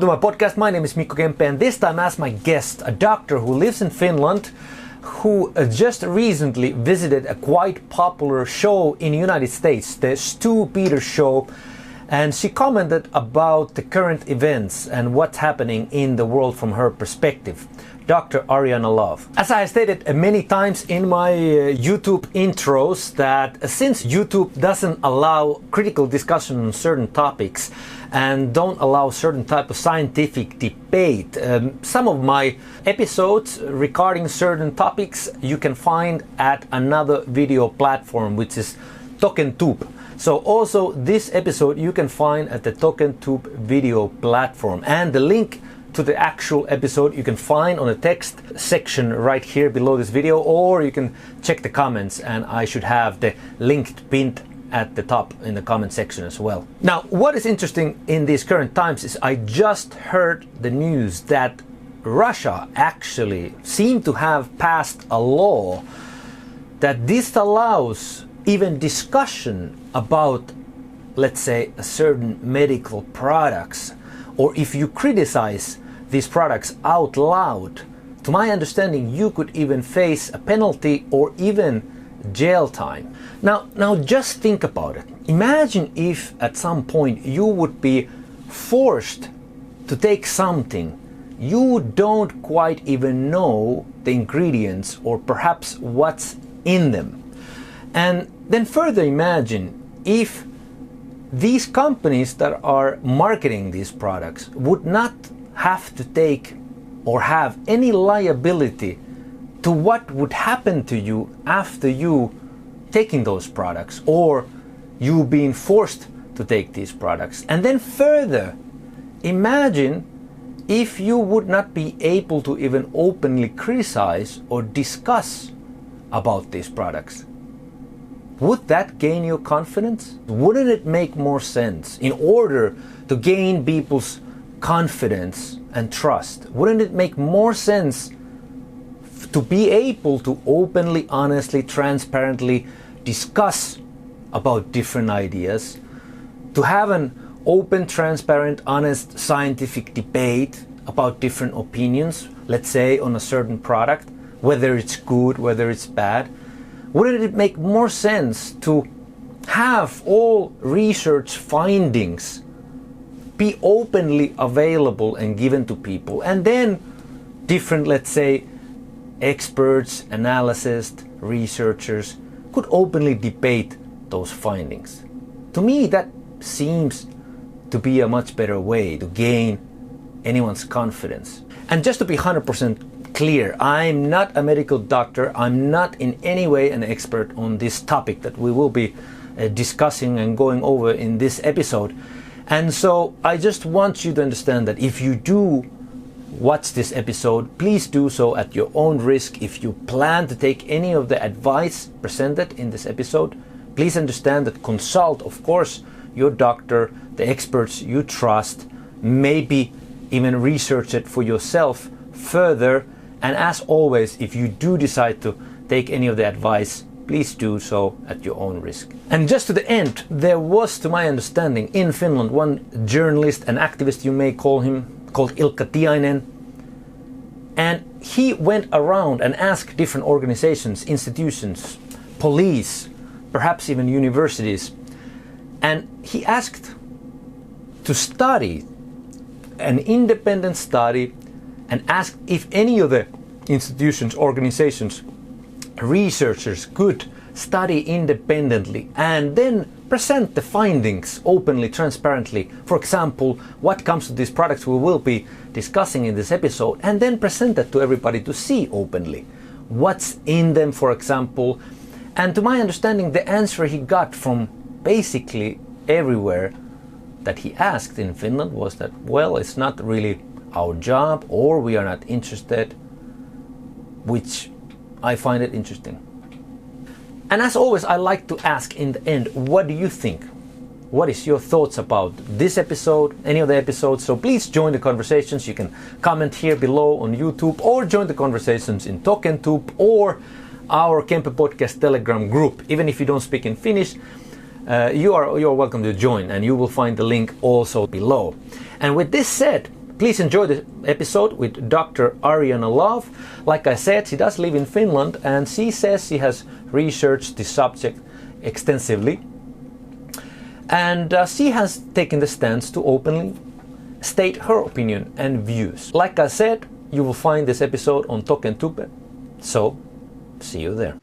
To my podcast, my name is Kemppe, and this time as my guest, a doctor who lives in Finland, who just recently visited a quite popular show in the United States, the Stu Peters Show, and she commented about the current events and what's happening in the world from her perspective. Dr. Ariyana Love. As I stated many times in my YouTube intros, that since YouTube doesn't allow critical discussion on certain topics and don't allow certain type of scientific debate, some of my episodes regarding certain topics you can find at another video platform, which is Tokentube. So also this episode you can find at the Tokentube video platform, and the link to the actual episode you can find on the text section right here below this video, or you can check the comments and I should have the link pinned at the top in the comment section as well. Now, what is interesting in these current times is I just heard the news that Russia actually seemed to have passed a law that disallows even discussion about, let's say, certain medical products, or if you criticize these products out loud. To my understanding, you could even face a penalty or even jail time. Now just think about it. Imagine if at some point you would be forced to take something you don't quite even know the ingredients or perhaps what's in them. And then further imagine if these companies that are marketing these products would not have to take or have any liability to what would happen to you after you taking those products, or you being forced to take these products. And then further, imagine if you would not be able to even openly criticize or discuss about these products. Would that gain your confidence? Wouldn't it make more sense, in order to gain people's confidence and trust, wouldn't it make more sense to be able to openly, honestly, transparently discuss about different ideas, to have an open, transparent, honest, scientific debate about different opinions, let's say on a certain product, whether it's good, whether it's bad? Wouldn't it make more sense to have all research findings be openly available and given to people, and then different, let's say, experts, analysts, researchers could openly debate those findings? To me, that seems to be a much better way to gain anyone's confidence. And just to be 100% clear, I'm not a medical doctor. I'm not in any way an expert on this topic that we will be discussing and going over in this episode. And so I just want you to understand that if you do watch this episode, please do so at your own risk. If you plan to take any of the advice presented in this episode, please understand that consult, of course, your doctor, the experts you trust, maybe even research it for yourself further. And as always, if you do decide to take any of the advice, please do so at your own risk. And just to the end, there was, to my understanding, in Finland, one journalist, an activist you may call him, called Ilkka Tiainen, and he went around and asked different organizations, institutions, police, perhaps even universities, and he asked to study, an independent study, and asked if any of the institutions, organizations, researchers could study independently and then present the findings openly, transparently. For example, what comes to these products we will be discussing in this episode, and then present it to everybody to see openly. What's in them, for example. And to my understanding, the answer he got from basically everywhere that he asked in Finland was that, well, it's not really our job, or we are not interested, which I find it interesting. And as always, I like to ask in the end, what do you think? What is your thoughts about this episode, any of the episodes? So please join the conversations. You can comment here below on YouTube, or join the conversations in Tokentube or our Kemppe Podcast Telegram group. Even if you don't speak in Finnish, you're welcome to join, and you will find the link also below. And with this said, Please enjoy the episode with Dr. Ariyana Love. Like I said, she does live in Finland and she says she has researched the subject extensively. And she has taken the stance to openly state her opinion and views. Like I said, you will find this episode on Tokentube. So, see you there.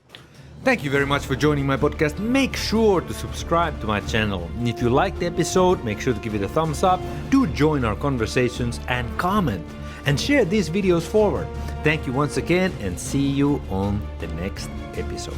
Thank you very much for joining my podcast. Make sure to subscribe to my channel. If you liked the episode, make sure to give it a thumbs up. Do join our conversations and comment. And share these videos forward. Thank you once again and see you on the next episode.